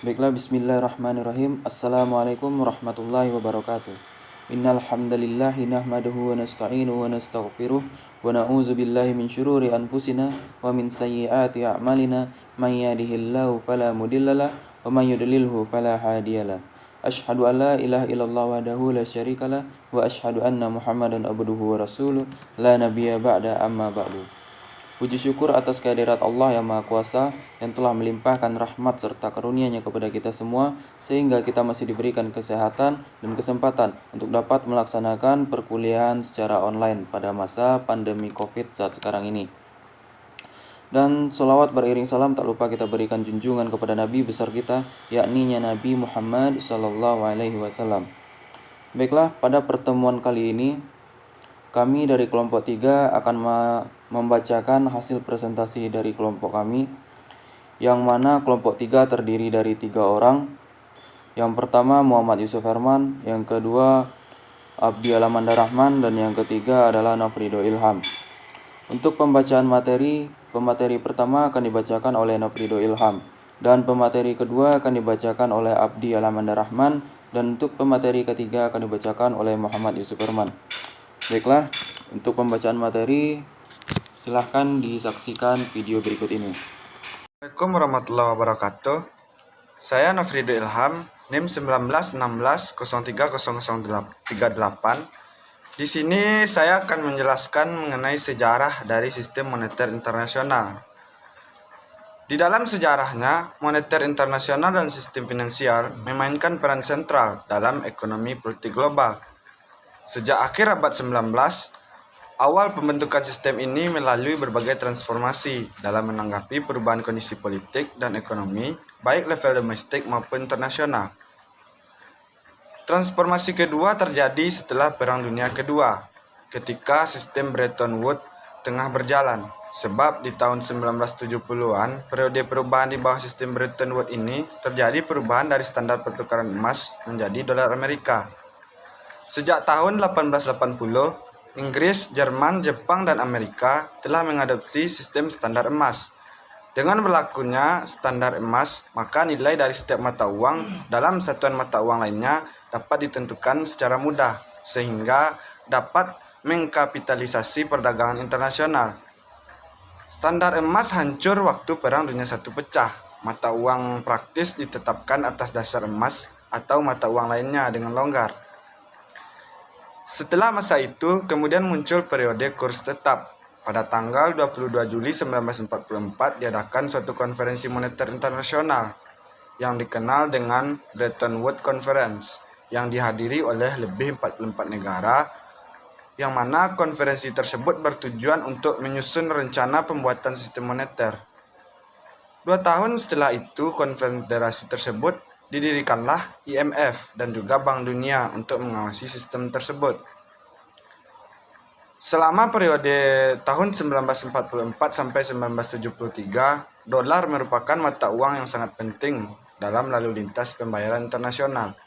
Baiklah, bismillahirrahmanirrahim. Assalamualaikum warahmatullahi wabarakatuh. Innal hamdalillahi nahmaduhu wa nasta'inuhu wa nastaghfiruh wa na'udzu billahi min syururi anfusina wa min sayyiati a'malina may yahdihillahu fala mudhillalah wa may yudlilhu fala hadiyalah. Asyhadu an la ilaha illallah wahdahu la syarikalah wa asyhadu anna Muhammadan abduhu wa rasuluh la nabiyya ba'da amma ba'du. Puji syukur atas kehadirat Allah yang Maha Kuasa yang telah melimpahkan rahmat serta karunia-Nya kepada kita semua sehingga kita masih diberikan kesehatan dan kesempatan untuk dapat melaksanakan perkuliahan secara online pada masa pandemi COVID saat sekarang ini. Dan sholawat beriring salam tak lupa kita berikan junjungan kepada Nabi besar kita, yakni Nabi Muhammad SAW. Baiklah, pada pertemuan kali ini kami dari kelompok 3 akan membacakan hasil presentasi dari kelompok kami, yang mana kelompok 3 terdiri dari 3 orang. Yang pertama Muhammad Yusuf Herman, yang kedua Abdi Alamanda Rahman, dan yang ketiga adalah Nafrido Ilham. Untuk pembacaan materi, pemateri pertama akan dibacakan oleh Nafrido Ilham, dan pemateri kedua akan dibacakan oleh Abdi Alamanda Rahman, dan untuk pemateri ketiga akan dibacakan oleh Muhammad Yusuf Herman. Baiklah, untuk pembacaan materi silahkan disaksikan video berikut ini. Assalamualaikum warahmatullahi wabarakatuh. Saya Nafrido Ilham, NIM 1916-0030038. Di sini saya akan menjelaskan mengenai sejarah dari sistem moneter internasional. Di dalam sejarahnya, moneter internasional dan sistem finansial memainkan peran sentral dalam ekonomi politik global. Sejak akhir abad 19, awal pembentukan sistem ini melalui berbagai transformasi dalam menanggapi perubahan kondisi politik dan ekonomi, baik level domestik maupun internasional. Transformasi kedua terjadi setelah Perang Dunia Kedua, ketika sistem Bretton Woods tengah berjalan. Sebab di tahun 1970-an, periode perubahan di bawah sistem Bretton Woods ini terjadi perubahan dari standar pertukaran emas menjadi dolar Amerika. Sejak tahun 1880, Inggris, Jerman, Jepang, dan Amerika telah mengadopsi sistem standar emas. Dengan berlakunya standar emas, maka nilai dari setiap mata uang dalam satuan mata uang lainnya dapat ditentukan secara mudah, sehingga dapat mengkapitalisasi perdagangan internasional. Standar emas hancur waktu Perang Dunia I pecah. Mata uang praktis ditetapkan atas dasar emas atau mata uang lainnya dengan longgar. Setelah masa itu, kemudian muncul periode kurs tetap. Pada tanggal 22 Juli 1944 diadakan suatu konferensi moneter internasional yang dikenal dengan Bretton Woods Conference yang dihadiri oleh lebih 44 negara, yang mana konferensi tersebut bertujuan untuk menyusun rencana pembuatan sistem moneter. 2 tahun setelah itu, konfederasi tersebut didirikanlah IMF dan juga Bank Dunia untuk mengawasi sistem tersebut. Selama periode tahun 1944 sampai 1973, dolar merupakan mata uang yang sangat penting dalam lalu lintas pembayaran internasional.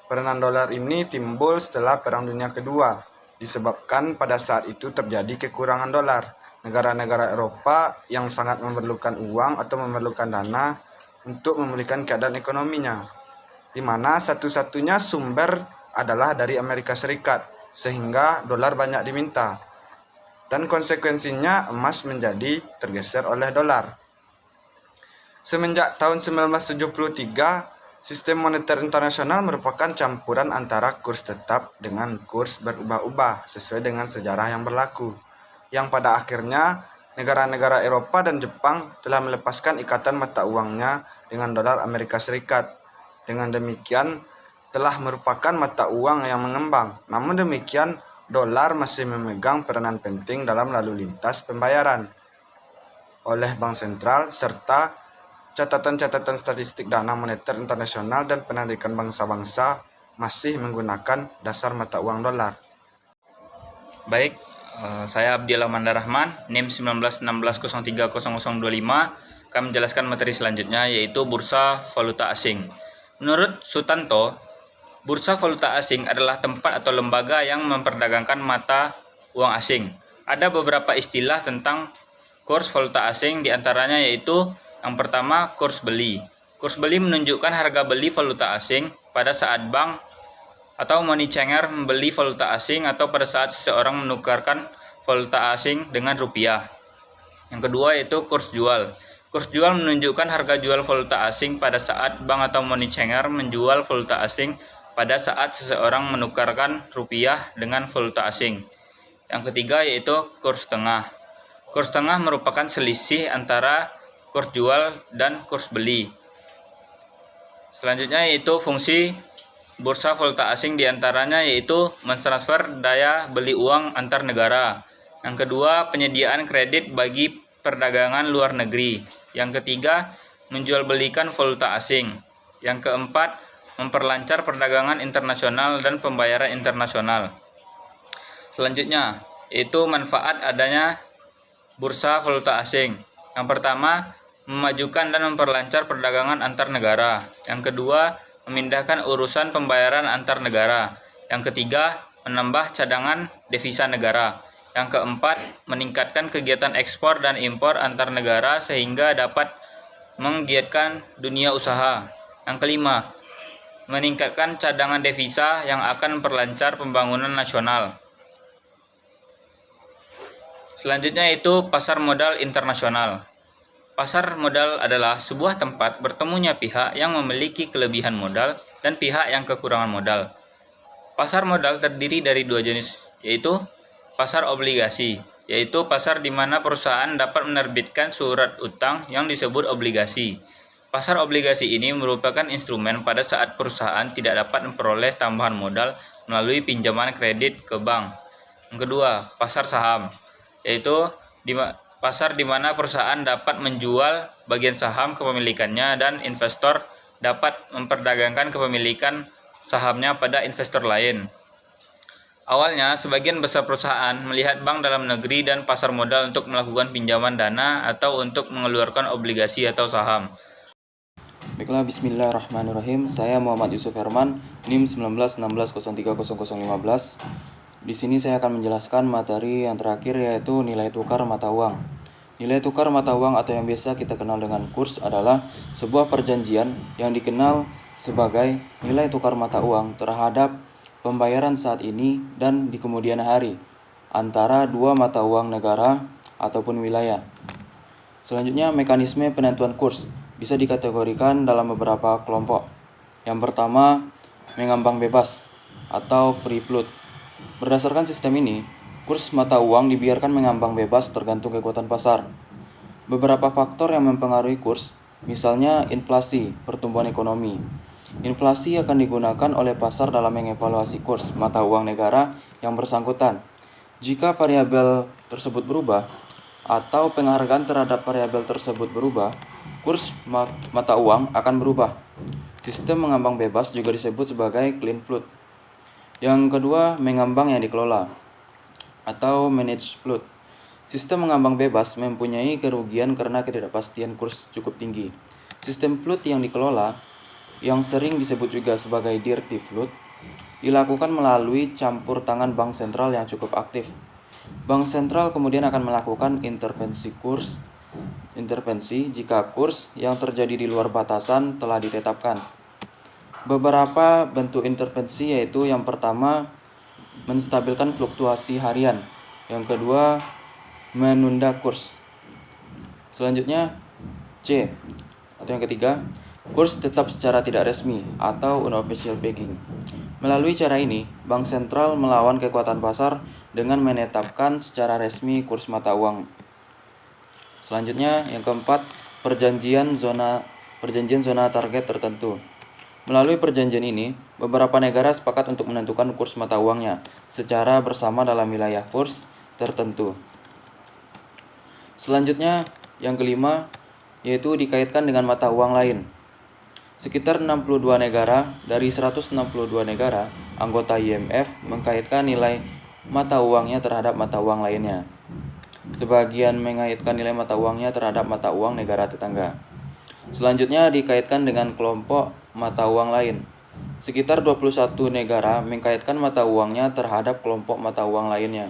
Peranan dolar ini timbul setelah Perang Dunia Kedua, disebabkan pada saat itu terjadi kekurangan dolar. Negara-negara Eropa yang sangat memerlukan uang atau memerlukan dana untuk memulihkan keadaan ekonominya, di mana satu-satunya sumber adalah dari Amerika Serikat, sehingga dolar banyak diminta. Dan konsekuensinya emas menjadi tergeser oleh dolar. Semenjak tahun 1973, sistem moneter internasional merupakan campuran antara kurs tetap dengan kurs berubah-ubah sesuai dengan sejarah yang berlaku, yang pada akhirnya negara-negara Eropa dan Jepang telah melepaskan ikatan mata uangnya dengan dolar Amerika Serikat. Dengan demikian, telah merupakan mata uang yang mengembang. Namun demikian, dolar masih memegang peranan penting dalam lalu lintas pembayaran oleh Bank Sentral, serta catatan-catatan statistik dana moneter internasional dan penarikan bangsa-bangsa masih menggunakan dasar mata uang dolar. Baik, saya Abdi Alamanda Rahman, NIM 1916-0300025, akan menjelaskan materi selanjutnya, yaitu bursa valuta asing. Menurut Sutanto, bursa valuta asing adalah tempat atau lembaga yang memperdagangkan mata uang asing. Ada beberapa istilah tentang kurs valuta asing, diantaranya yaitu yang pertama kurs beli. Kurs beli menunjukkan harga beli valuta asing pada saat bank atau money changer membeli valuta asing atau pada saat seseorang menukarkan valuta asing dengan rupiah. Yang kedua yaitu kurs jual. Kurs jual menunjukkan harga jual valuta asing pada saat bank atau money changer menjual valuta asing pada saat seseorang menukarkan rupiah dengan valuta asing. Yang ketiga yaitu kurs tengah. Kurs tengah merupakan selisih antara kurs jual dan kurs beli. Selanjutnya yaitu fungsi bursa valuta asing diantaranya yaitu mentransfer daya beli uang antar negara. Yang kedua, penyediaan kredit bagi perdagangan luar negeri. Yang ketiga, menjual belikan valuta asing. Yang keempat, memperlancar perdagangan internasional dan pembayaran internasional. Selanjutnya, yaitu manfaat adanya bursa valuta asing. Yang pertama, memajukan dan memperlancar perdagangan antar negara. Yang kedua, memindahkan urusan pembayaran antar negara. Yang ketiga, menambah cadangan devisa negara. Yang keempat, meningkatkan kegiatan ekspor dan impor antar negara sehingga dapat menggiatkan dunia usaha. Yang kelima, meningkatkan cadangan devisa yang akan memperlancar pembangunan nasional. Selanjutnya itu pasar modal internasional. Pasar modal adalah sebuah tempat bertemunya pihak yang memiliki kelebihan modal dan pihak yang kekurangan modal. Pasar modal terdiri dari dua jenis, yaitu pasar obligasi, yaitu pasar di mana perusahaan dapat menerbitkan surat utang yang disebut obligasi. Pasar obligasi ini merupakan instrumen pada saat perusahaan tidak dapat memperoleh tambahan modal melalui pinjaman kredit ke bank. Yang kedua, pasar saham, yaitu pasar di mana perusahaan dapat menjual bagian saham kepemilikannya dan investor dapat memperdagangkan kepemilikan sahamnya pada investor lain. Awalnya, sebagian besar perusahaan melihat bank dalam negeri dan pasar modal untuk melakukan pinjaman dana atau untuk mengeluarkan obligasi atau saham. Baiklah, bismillahirrahmanirrahim. Saya Muhammad Yusuf Herman, NIM 1916030015. Di sini saya akan menjelaskan materi yang terakhir yaitu nilai tukar mata uang. Nilai tukar mata uang atau yang biasa kita kenal dengan kurs adalah sebuah perjanjian yang dikenal sebagai nilai tukar mata uang terhadap pembayaran saat ini dan di kemudian hari antara dua mata uang negara ataupun wilayah. Selanjutnya, mekanisme penentuan kurs bisa dikategorikan dalam beberapa kelompok. Yang pertama, mengambang bebas atau free float. Berdasarkan sistem ini, kurs mata uang dibiarkan mengambang bebas tergantung kekuatan pasar. Beberapa faktor yang mempengaruhi kurs, misalnya inflasi, pertumbuhan ekonomi. Inflasi akan digunakan oleh pasar dalam mengevaluasi kurs mata uang negara yang bersangkutan. Jika variabel tersebut berubah atau penghargaan terhadap variabel tersebut berubah, kurs mata uang akan berubah. Sistem mengambang bebas juga disebut sebagai clean float. Yang kedua, mengambang yang dikelola atau managed float. Sistem mengambang bebas mempunyai kerugian karena ketidakpastian kurs cukup tinggi. Sistem float yang dikelola, yang sering disebut juga sebagai directive float, dilakukan melalui campur tangan bank sentral yang cukup aktif. Bank sentral kemudian akan melakukan intervensi jika kurs yang terjadi di luar batasan telah ditetapkan. Beberapa bentuk intervensi yaitu yang pertama, menstabilkan fluktuasi harian. Yang kedua, menunda kurs. Selanjutnya, C atau yang ketiga, kurs tetap secara tidak resmi atau unofficial pegging. Melalui cara ini, bank sentral melawan kekuatan pasar dengan menetapkan secara resmi kurs mata uang. Selanjutnya, yang keempat, perjanjian zona target tertentu. Melalui perjanjian ini, beberapa negara sepakat untuk menentukan kurs mata uangnya secara bersama dalam wilayah kurs tertentu. Selanjutnya, yang kelima, yaitu dikaitkan dengan mata uang lain. Sekitar 62 negara dari 162 negara anggota IMF mengkaitkan nilai mata uangnya terhadap mata uang lainnya. Sebagian mengaitkan nilai mata uangnya terhadap mata uang negara tetangga. Selanjutnya dikaitkan dengan kelompok mata uang lain. Sekitar 21 negara mengkaitkan mata uangnya terhadap kelompok mata uang lainnya.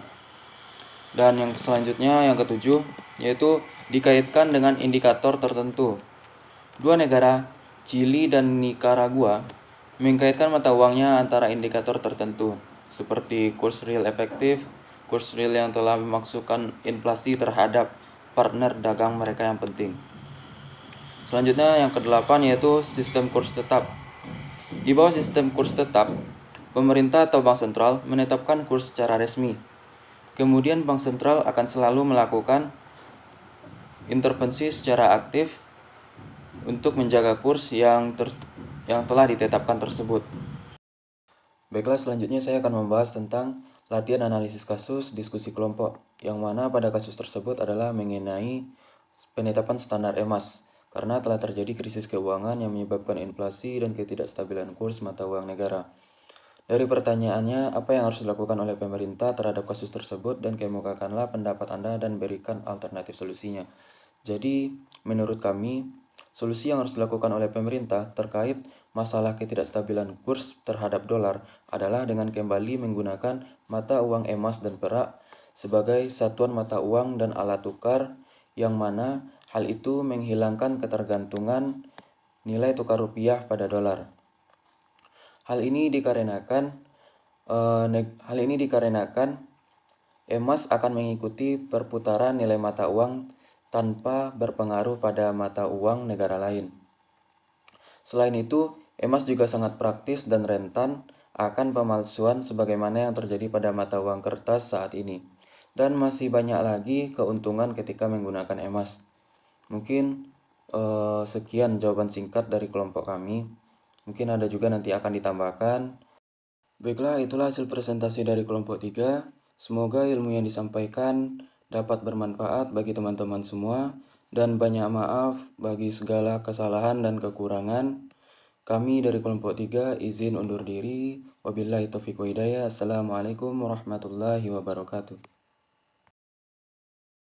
Dan yang selanjutnya, yang ketujuh, yaitu dikaitkan dengan indikator tertentu. 2 negara, Chili dan Nicaragua mengkaitkan mata uangnya antara indikator tertentu, seperti kurs real efektif, kurs real yang telah memasukkan inflasi terhadap partner dagang mereka yang penting. Selanjutnya yang kedelapan yaitu sistem kurs tetap. Di bawah sistem kurs tetap, pemerintah atau bank sentral menetapkan kurs secara resmi. Kemudian bank sentral akan selalu melakukan intervensi secara aktif untuk menjaga kurs yang telah ditetapkan tersebut. Baiklah, selanjutnya saya akan membahas tentang latihan analisis kasus diskusi kelompok, yang mana pada kasus tersebut adalah mengenai penetapan standar emas, karena telah terjadi krisis keuangan yang menyebabkan inflasi dan ketidakstabilan kurs mata uang negara. Dari pertanyaannya, apa yang harus dilakukan oleh pemerintah terhadap kasus tersebut, dan kemukakanlah pendapat Anda dan berikan alternatif solusinya. Jadi, menurut kami, solusi yang harus dilakukan oleh pemerintah terkait masalah ketidakstabilan kurs terhadap dolar adalah dengan kembali menggunakan mata uang emas dan perak sebagai satuan mata uang dan alat tukar, yang mana hal itu menghilangkan ketergantungan nilai tukar rupiah pada dolar. Hal ini dikarenakan emas akan mengikuti perputaran nilai mata uang tanpa berpengaruh pada mata uang negara lain. Selain itu, emas juga sangat praktis dan rentan akan pemalsuan sebagaimana yang terjadi pada mata uang kertas saat ini. Dan masih banyak lagi keuntungan ketika menggunakan emas. Mungkin sekian jawaban singkat dari kelompok kami. Mungkin ada juga nanti akan ditambahkan. Baiklah, itulah hasil presentasi dari kelompok 3. Semoga ilmu yang disampaikan dapat bermanfaat bagi teman-teman semua, dan banyak maaf bagi segala kesalahan dan kekurangan. Kami dari kelompok 3 izin undur diri. Wabillahi taufiq wa hidayah. Assalamualaikum warahmatullahi wabarakatuh.